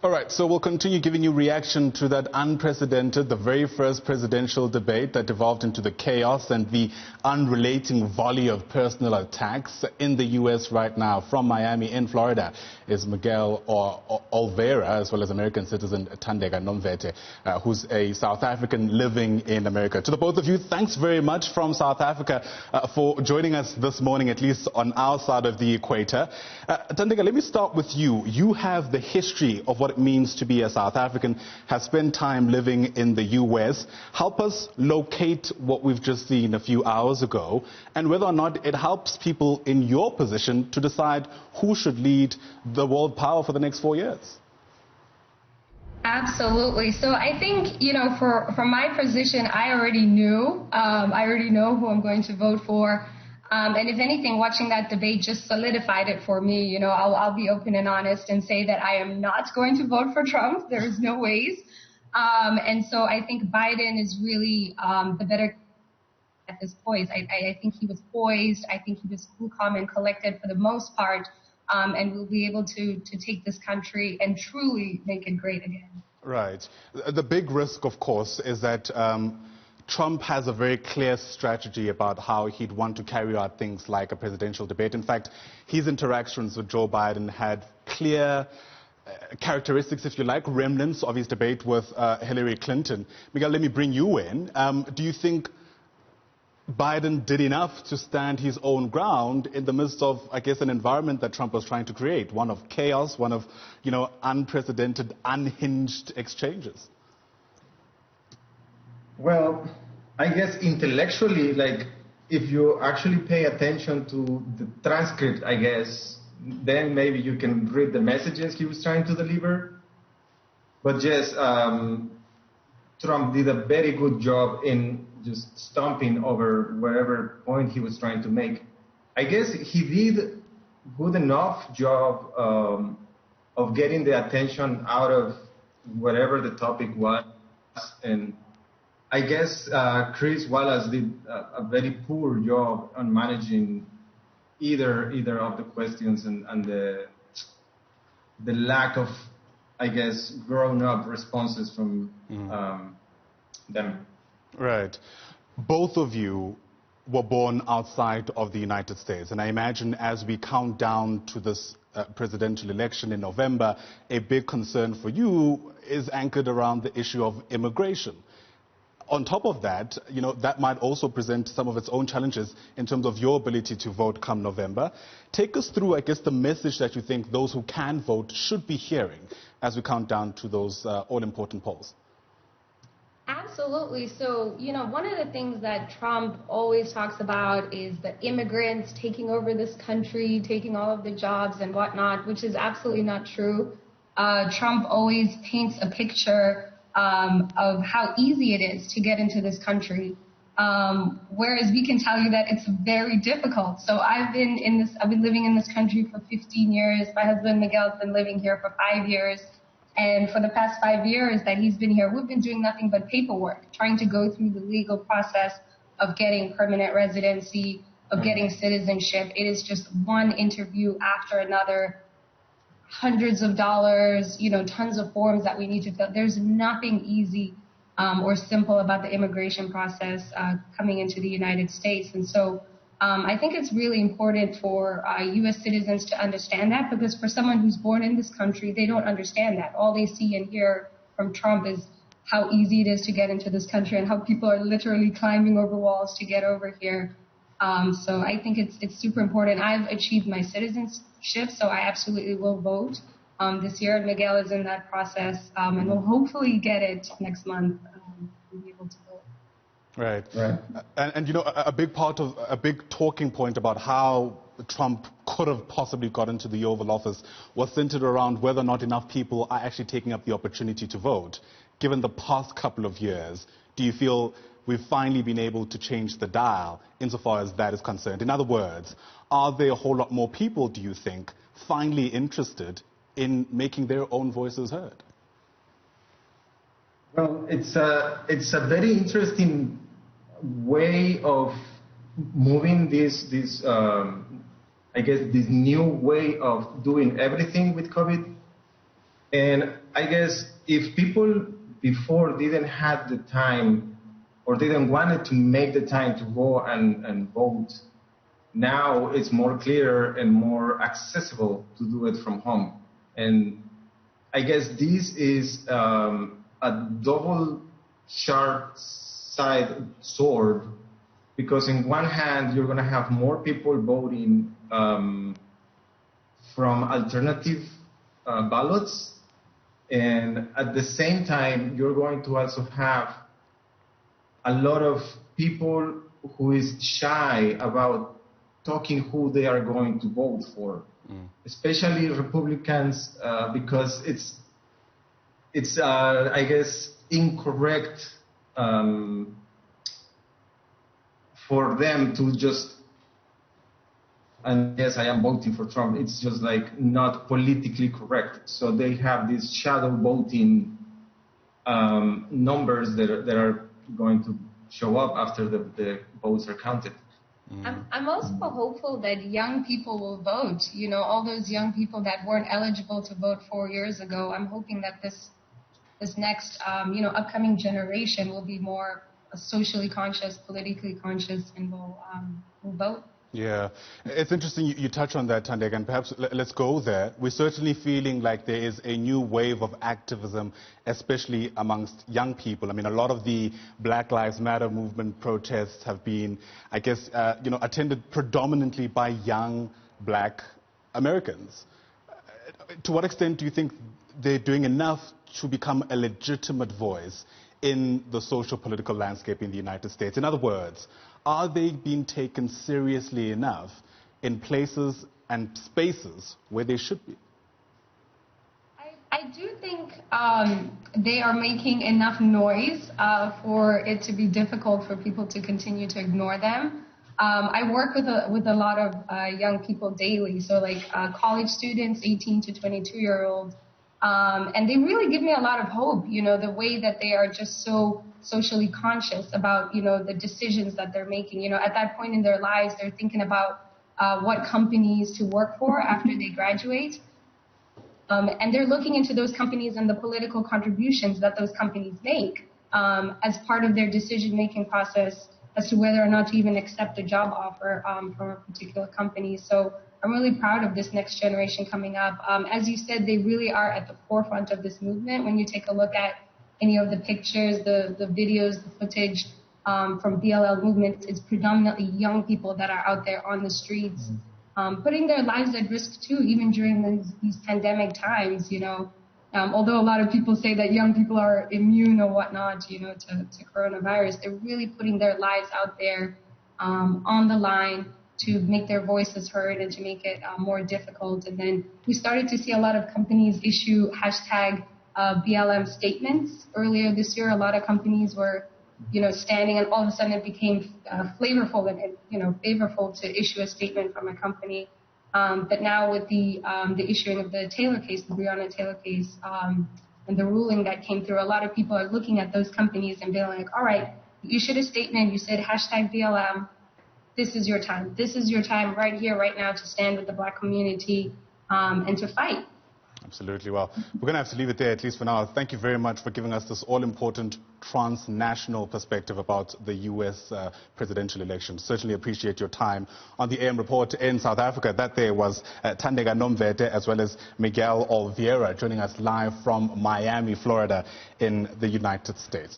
All right, so we'll continue giving you reaction to that unprecedented, the very first presidential debate that devolved into the chaos and the unrelenting volley of personal attacks in the U.S. right now. From Miami in Florida is Miguel Olvera, as well as American citizen Tandeka Nomvete, who's a South African living in America. To the both of you, thanks very much from South Africa for joining us this morning, at least on our side of the equator. Tandeka, let me start with you. You have the history of what it means to be a South African, have spent time living in the U.S. Help us locate what we've just seen a few hours ago and whether or not it helps people in your position to decide who should lead the world power for the next 4 years. Absolutely. So I think, from my position, I already knew. I already know who I'm going to vote for. And if anything, watching that debate just solidified it for me. I'll be open and honest and say that I am not going to vote for Trump. There's no ways. And so I think Biden is really the better at this point. I think he was poised. I think he was cool, calm, and collected for the most part. And we'll be able to take this country and truly make it great again. Right. The big risk, of course, is that Trump has a very clear strategy about how he'd want to carry out things like a presidential debate. In fact, his interactions with Joe Biden had clear characteristics, if you like, remnants of his debate with Hillary Clinton. Miguel, let me bring you in. Do you think Biden did enough to stand his own ground in the midst of, I guess, an environment that Trump was trying to create, one of chaos, one of, unprecedented, unhinged exchanges? Well, I guess intellectually, if you actually pay attention to the transcript, I guess, then maybe you can read the messages he was trying to deliver. But yes, Trump did a very good job in just stomping over whatever point he was trying to make. I guess he did good enough job of getting the attention out of whatever the topic was, and I guess Chris Wallace did a very poor job on managing either of the questions and the lack of, I guess, grown-up responses from them. Right. Both of you were born outside of the United States, and I imagine as we count down to this presidential election in November, a big concern for you is anchored around the issue of immigration. On top of that, that might also present some of its own challenges in terms of your ability to vote come November. Take us through, I guess, the message that you think those who can vote should be hearing as we count down to those all-important polls. Absolutely. So, one of the things that Trump always talks about is the immigrants taking over this country, taking all of the jobs and whatnot, which is absolutely not true. Trump always paints a picture of how easy it is to get into this country, whereas we can tell you that it's very difficult. So I've been living in this country for 15 years. My husband Miguel's been living here for 5 years, and for the past 5 years that he's been here, we've been doing nothing but paperwork, trying to go through the legal process of getting permanent residency, of getting citizenship. It is just one interview after another. Hundreds of dollars, tons of forms that we need to fill. There's nothing easy or simple about the immigration process coming into the United States. And so I think it's really important for U.S. citizens to understand that, because for someone who's born in this country, they don't understand that. All they see and hear from Trump is how easy it is to get into this country and how people are literally climbing over walls to get over here. So I think it's super important. I've achieved my citizenship, so I absolutely will vote this year. Miguel is in that process, and we'll hopefully get it next month. We'll be able to vote. Right. And a big talking point about how Trump could have possibly got into the Oval Office was centered around whether or not enough people are actually taking up the opportunity to vote. Given the past couple of years, do you feel we've finally been able to change the dial insofar as that is concerned? In other words, are there a whole lot more people, do you think, finally interested in making their own voices heard? Well, it's a very interesting way of moving this I guess this new way of doing everything with COVID. And I guess if people before didn't have the time or didn't wanted to make the time to go and vote, now it's more clear and more accessible to do it from home. And I guess this is a double sharp side sword, because in one hand you're going to have more people voting from alternative ballots, and at the same time you're going to also have a lot of people who is shy about talking who they are going to vote for, especially Republicans, because it's I guess incorrect for them to just, and yes, I am voting for Trump. It's just like not politically correct. So they have these shadow voting numbers that are going to show up after the votes are counted. I'm also hopeful that young people will vote. You know, all those young people that weren't eligible to vote 4 years ago. I'm hoping that this next, upcoming generation will be more socially conscious, politically conscious, and will vote. Yeah, it's interesting you touch on that, Tandeka, and perhaps let's go there. We're certainly feeling like there is a new wave of activism, especially amongst young people. I mean, a lot of the Black Lives Matter movement protests have been, I guess, attended predominantly by young Black Americans. To what extent do you think they're doing enough to become a legitimate voice in the social political landscape in the United States? In other words, are they being taken seriously enough in places and spaces where they should be? I do think they are making enough noise for it to be difficult for people to continue to ignore them. I work with a lot of young people daily, so like college students, 18 to 22-year-olds, and they really give me a lot of hope, the way that they are just so socially conscious about, the decisions that they're making. At that point in their lives, they're thinking about what companies to work for after they graduate. And they're looking into those companies and the political contributions that those companies make as part of their decision-making process as to whether or not to even accept a job offer from a particular company. So I'm really proud of this next generation coming up. As you said, they really are at the forefront of this movement. When you take a look at any of the pictures, the videos, the footage from BLM movement, it's predominantly young people that are out there on the streets, putting their lives at risk too, even during these pandemic times, although a lot of people say that young people are immune or whatnot, to coronavirus, they're really putting their lives out there on the line to make their voices heard and to make it more difficult. And then we started to see a lot of companies issue hashtag BLM statements. Earlier this year, a lot of companies were, standing, and all of a sudden it became favorable to issue a statement from a company. But now with the issuing of the Taylor case, the Breonna Taylor case, and the ruling that came through, a lot of people are looking at those companies and being like, all right, you issued a statement, you said hashtag BLM, this is your time. This is your time right here, right now, to stand with the Black community and to fight. Absolutely. Well, we're going to have to leave it there, at least for now. Thank you very much for giving us this all-important transnational perspective about the U.S. presidential election. Certainly appreciate your time on the AM Report in South Africa. That there was Tandeka Nomvete as well as Miguel Olvera joining us live from Miami, Florida in the United States.